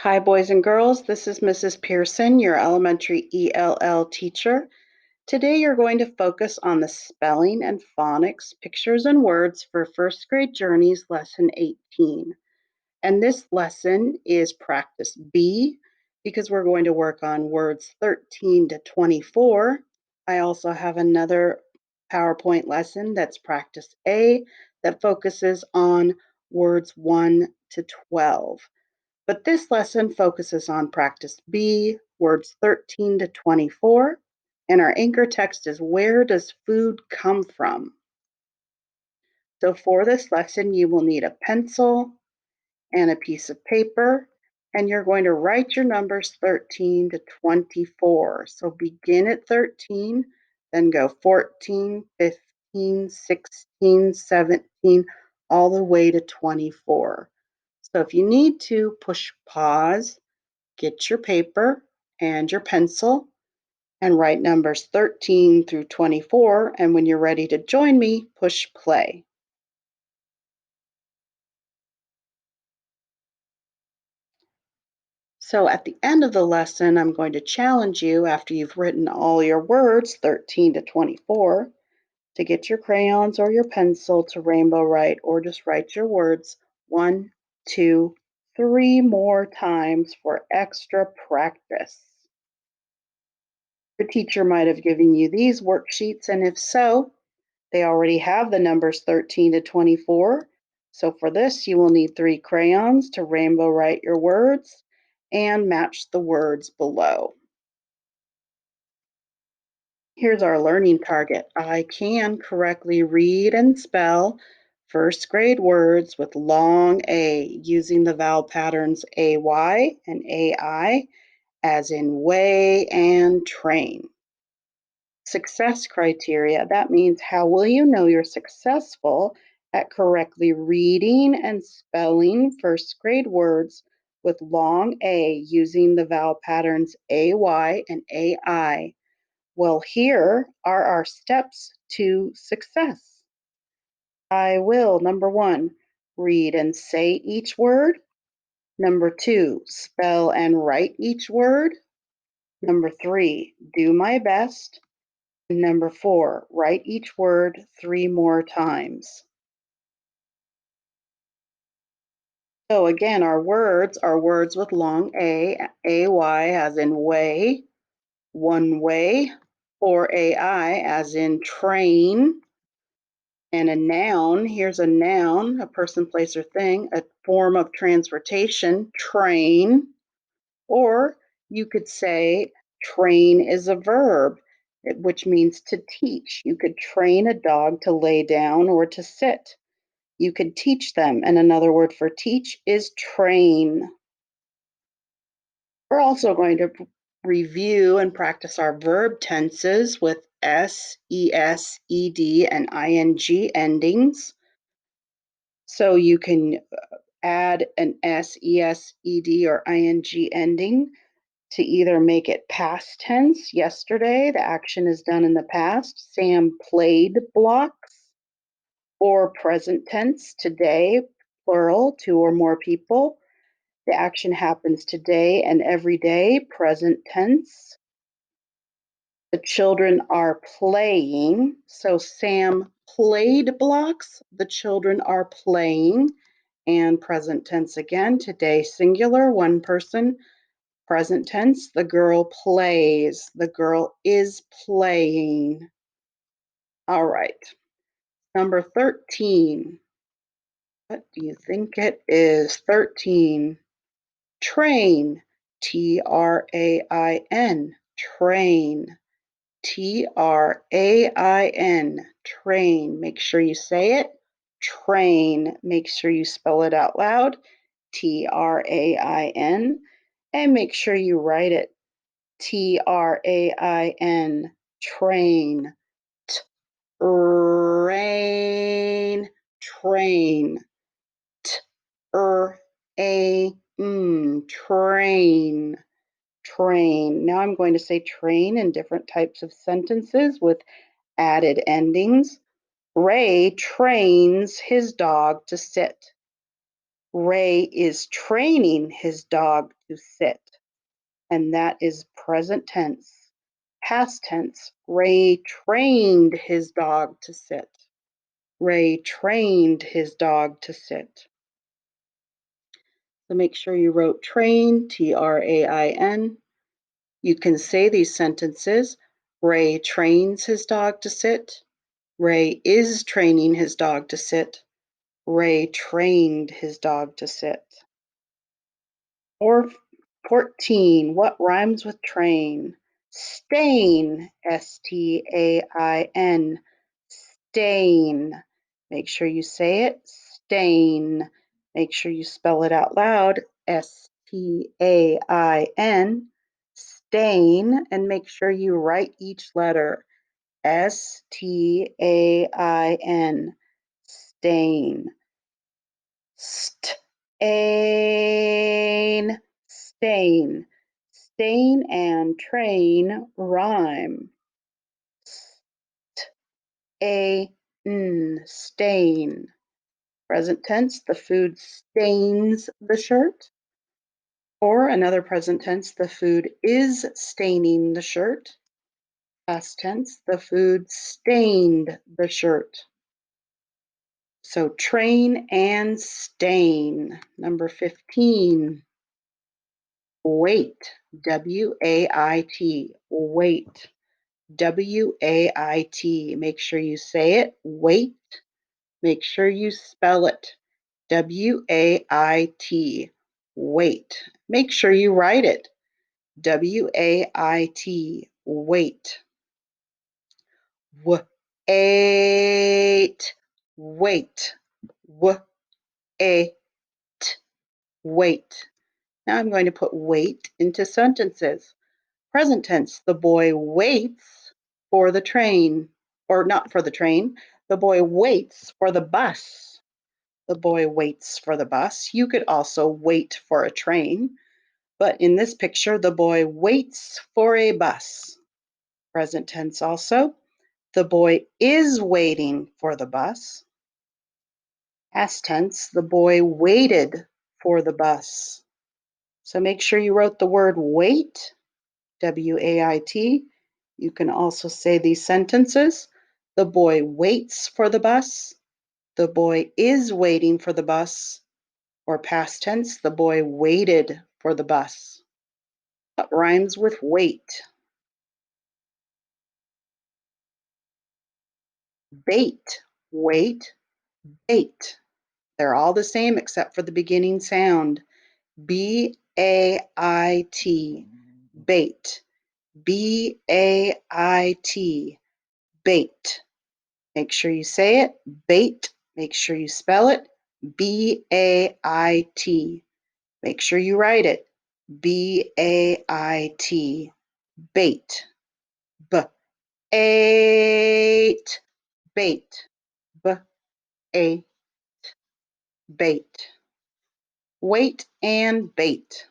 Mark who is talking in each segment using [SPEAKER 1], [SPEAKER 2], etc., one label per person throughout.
[SPEAKER 1] Hi, boys and girls. This is Mrs. Pearson, your elementary ELL teacher. Today, you're going to focus on the spelling and phonics, pictures and words for first grade journeys, lesson 18. And this lesson is practice B because we're going to work on words 13 to 24. I also have another PowerPoint lesson that's practice A that focuses on words 1 to 12. But this lesson focuses on practice B, words 13 to 24, and our anchor text is where does food come from? So for this lesson, you will need a pencil and a piece of paper, and you're going to write your numbers 13 to 24. So begin at 13, then go 14, 15, 16, 17, all the way to 24. So if you need to, push pause, get your paper and your pencil and write numbers 13 through 24. And when you're ready to join me, push play. So at the end of the lesson, I'm going to challenge you after you've written all your words, 13 to 24, to get your crayons or your pencil to rainbow write or just write your words 1, 2, 3 more times for extra practice. Your teacher might have given you these worksheets, and if so, they already have the numbers 13 to 24. So for this, you will need 3 crayons to rainbow write your words and match the words below. Here's our learning target. I can correctly read and spell first grade words with long A using the vowel patterns AY and AI, as in way and train. Success criteria. That means how will you know you're successful at correctly reading and spelling first grade words with long A using the vowel patterns AY and AI? Well, here are our steps to success. I will, number 1, read and say each word. Number 2, spell and write each word. Number 3, do my best. Number 4, write each word 3 more times. So again, our words are words with long A-Y as in way, one way, or AI as in train. And a noun, here's a noun, a person, place, or thing, a form of transportation, train. Or you could say train is a verb, which means to teach. You could train a dog to lay down or to sit. You could teach them, and another word for teach is train. We're also going to review and practice our verb tenses with S, ES, ED, and ING endings. So you can add an S, ES, ED, or ING ending to either make it past tense, yesterday, the action is done in the past, Sam played blocks, or present tense, today, plural, 2 or more people, the action happens today and every day, present tense. The children are playing, so Sam played blocks, the children are playing, and present tense again, today singular, 1 person. Present tense, the girl plays. The girl is playing. All right. Number 13. What do you think it is? 13. Train. Train. Train. Train. Train. Make sure you say it. Train. Make sure you spell it out loud. Train. And make sure you write it. Train, train, rain, train, train, train. Now I'm going to say train in different types of sentences with added endings. Ray trains his dog to sit. Ray is training his dog to sit, and that is present tense. Past tense, Ray trained his dog to sit. Ray trained his dog to sit. So make sure you wrote train, Train. You can say these sentences. Ray trains his dog to sit. Ray is training his dog to sit. Ray trained his dog to sit. Or 14, what rhymes with train? Stain, Stain. Stain. Make sure you say it, stain. Make sure you spell it out loud, Stain. Stain, and make sure you write each letter, Stain. Stain. Stain. Stain. Stain and train rhyme. Stain. Present tense, the food stains the shirt. Or another present tense, the food is staining the shirt. Past tense, the food stained the shirt. So train and stain. Number 15. Wait, W-A-I-T, wait, W-A-I-T. Make sure you say it, wait. Make sure you spell it, W-A-I-T, wait. Make sure you write it, W-A-I-T, wait. Wait, wait, wait, wait. Now I'm going to put wait into sentences. Present tense, the boy waits for the train, or not for the train, the boy waits for the bus. The boy waits for the bus. You could also wait for a train, but in this picture, the boy waits for a bus. Present tense also, the boy is waiting for the bus. Past tense, the boy waited for the bus. So make sure you wrote the word wait, W-A-I-T. You can also say these sentences. The boy waits for the bus. The boy is waiting for the bus. Or past tense, the boy waited for the bus. What rhymes with wait? Bait, wait, bait. They're all the same except for the beginning sound. B-A-I-T, bait. B-A-I-T, bait. Make sure you say it, bait. Make sure you spell it, B-A-I-T. Make sure you write it, B-A-I-T, bait. B-A-T, bait. B-A, bait. Wait and bait.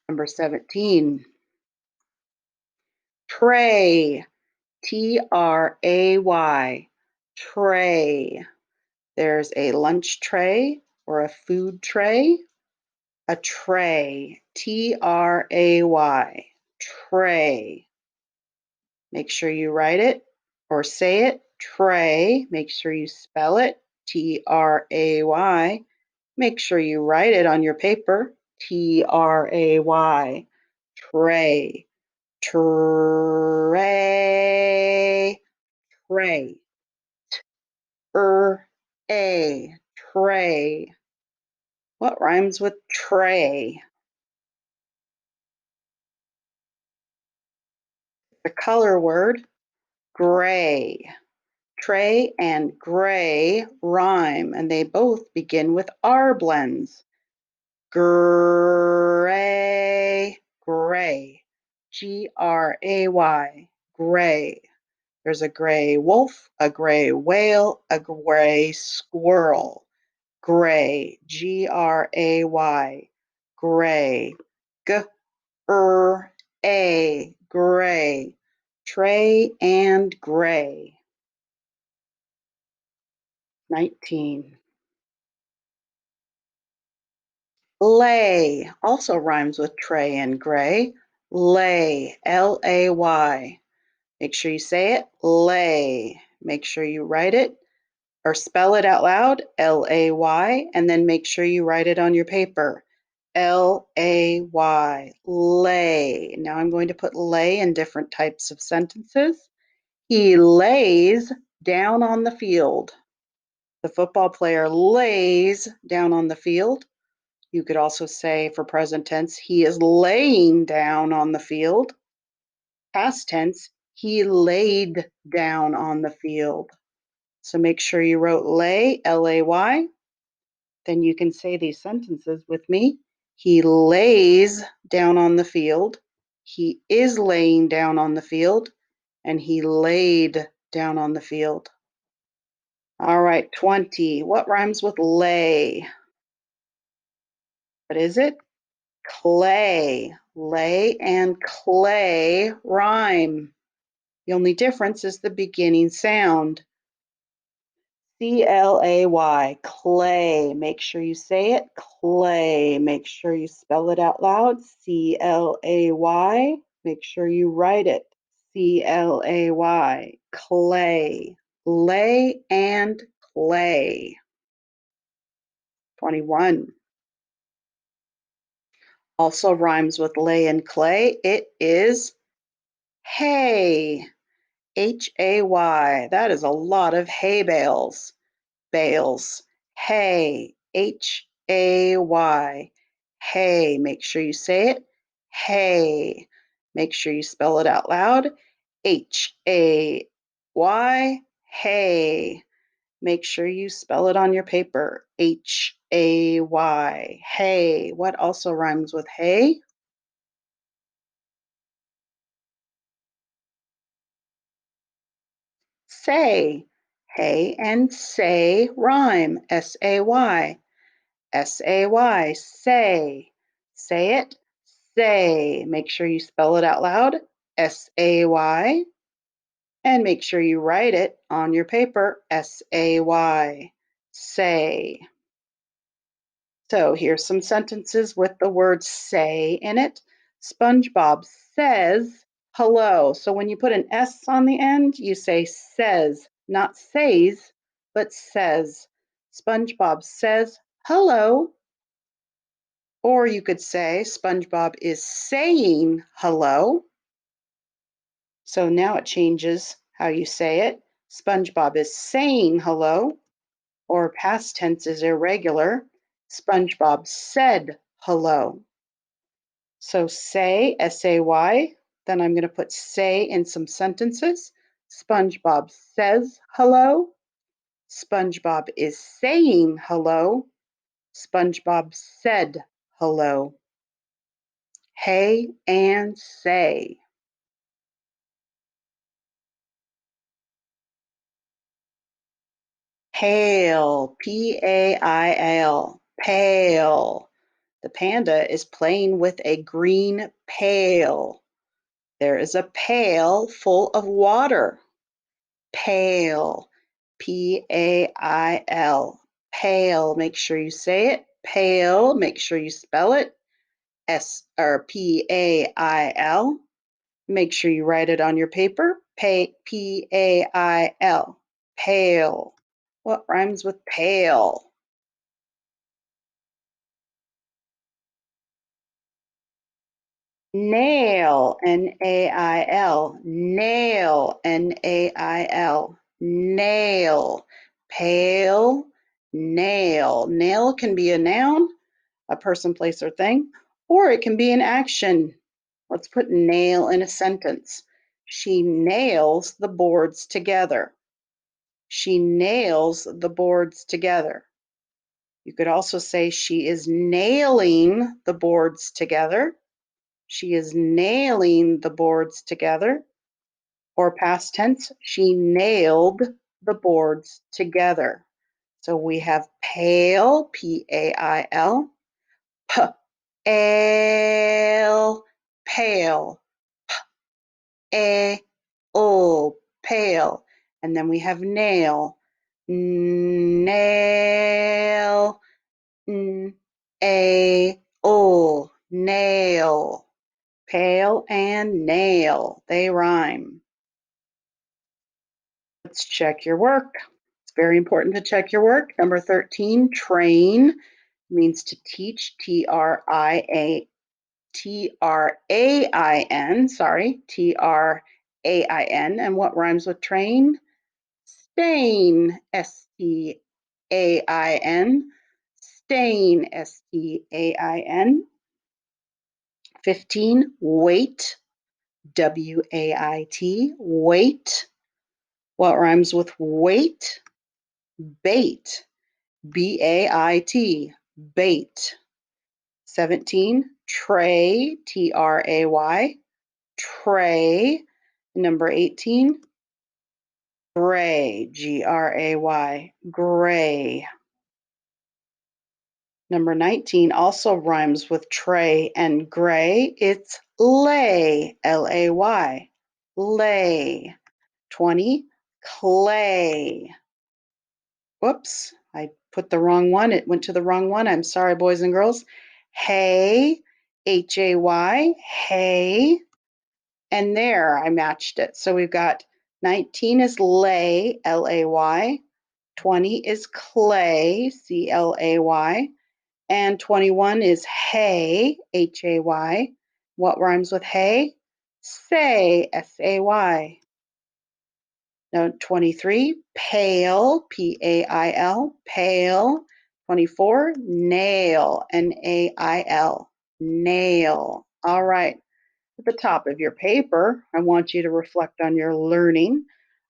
[SPEAKER 1] Number 17. Tray, T-R-A-Y, tray. There's a lunch tray or a food tray. A tray, T-R-A-Y, tray. Make sure you write it or say it, tray. Make sure you spell it, T-R-A-Y. Make sure you write it on your paper, T-R-A-Y, tray, tray, tray, T-R-A, tray. What rhymes with tray? The color word, gray. Tray and gray rhyme, and they both begin with R blends. Gray, gray. G-R-A-Y, gray. There's a gray wolf, a gray whale, a gray squirrel. Gray, G-R-A-Y, gray. G-R-A, gray. Tray and gray. 19. Lay also rhymes with tray and gray. Lay, L-A-Y. Make sure you say it, lay. Make sure you write it or spell it out loud, L-A-Y, and then make sure you write it on your paper, L-A-Y, lay. Now I'm going to put lay in different types of sentences. He lays down on the field. The football player lays down on the field. You could also say for present tense, he is laying down on the field. Past tense, he laid down on the field. So make sure you wrote lay, L-A-Y. Then you can say these sentences with me. He lays down on the field. He is laying down on the field. And he laid down on the field. All right, 20. What rhymes with lay? What is it? Clay. Lay and clay rhyme. The only difference is the beginning sound. C-L-A-Y, clay. Make sure you say it, clay. Make sure you spell it out loud, C-L-A-Y. Make sure you write it, C-L-A-Y, clay. Lay and clay. 21. Also rhymes with lay and clay. It is hay, H-A-Y. That is a lot of hay bales. Bales. Hay, H-A-Y. Hay. Make sure you say it. Hay. Make sure you spell it out loud. H-A-Y. Hay. Make sure you spell it on your paper. H-A-Y. Hay. What also rhymes with hay? Say. Hay and say rhyme. S-A-Y. S-A-Y, say. Say it, say. Make sure you spell it out loud, S-A-Y. And make sure you write it on your paper, S-A-Y, say. So here's some sentences with the word say in it. SpongeBob says hello. So when you put an S on the end, you say says, not says, but says. SpongeBob says hello. Or you could say SpongeBob is saying hello. So now it changes how you say it. SpongeBob is saying hello, or past tense is irregular. SpongeBob said hello. So say, S-A-Y, then I'm going to put say in some sentences. SpongeBob says hello. SpongeBob is saying hello. SpongeBob said hello. Hay and say. Pale, P-A-I-L, pale. The panda is playing with a green pail. There is a pail full of water. Pail, P-A-I-L, pale. Make sure you say it. Pale, make sure you spell it. S or P-A-I-L. Make sure you write it on your paper. P-A-I-L, pale. What rhymes with pale? Nail, N-A-I-L, nail, N-A-I-L, nail, pale, nail. Nail can be a noun, a person, place, or thing, or it can be an action. Let's put nail in a sentence. She nails the boards together. She nails the boards together. You could also say she is nailing the boards together. She is nailing the boards together. Or past tense, she nailed the boards together. So we have pale, P-A-I-L, pale, pale, a-o, pale. And then we have nail, nail, nail. Pale and nail. They rhyme. Let's check your work. It's very important to check your work. Number 13, train means to teach, T-R-A-I-N, sorry, T-R-A-I-N. And what rhymes with train? Stain, S-T-A-I-N. Stain, S-T-A-I-N. 15, wait, W-A-I-T, wait. What rhymes with wait? Bait, B-A-I-T, bait. 17, tray, T-R-A-Y, tray. Number 18, gray, G-R-A-Y, gray. Number 19 also rhymes with tray and gray. It's lay, L-A-Y, lay. 20, clay. Whoops, I put the wrong one. It went to the wrong one. I'm sorry, boys and girls. Hay, H-A-Y, hay. And there, I matched it. So we've got 19 is lay, L-A-Y. 20 is clay, C-L-A-Y. And 21 is hay, H-A-Y. What rhymes with hay? Say, S-A-Y. Now 23, pale, P-A-I-L, pale. 24, nail, N-A-I-L, nail. All right. At the top of your paper, I want you to reflect on your learning.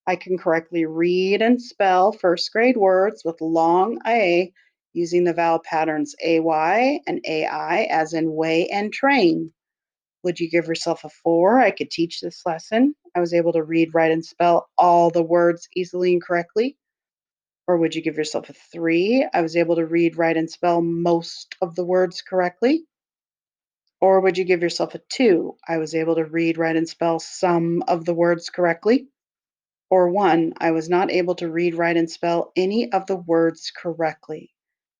[SPEAKER 1] I can correctly read and spell first grade words with long A using the vowel patterns AY and AI, as in weigh and train. Would you give yourself a 4? I could teach this lesson. I was able to read, write, and spell all the words easily and correctly. Or would you give yourself a 3? I was able to read, write, and spell most of the words correctly. Or would you give yourself a 2? I was able to read, write, and spell some of the words correctly. Or 1, I was not able to read, write, and spell any of the words correctly.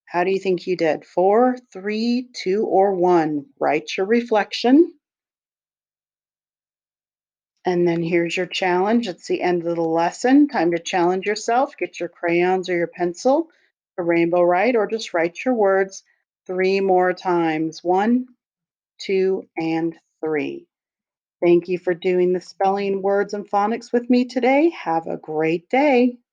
[SPEAKER 1] How do you think you did? 4, 3, 2, or 1? Write your reflection. And then here's your challenge. It's the end of the lesson. Time to challenge yourself. Get your crayons or your pencil, a rainbow write, or just write your words 3 more times. 1, 2, and 3. Thank you for doing the spelling, words, and phonics with me today. Have a great day.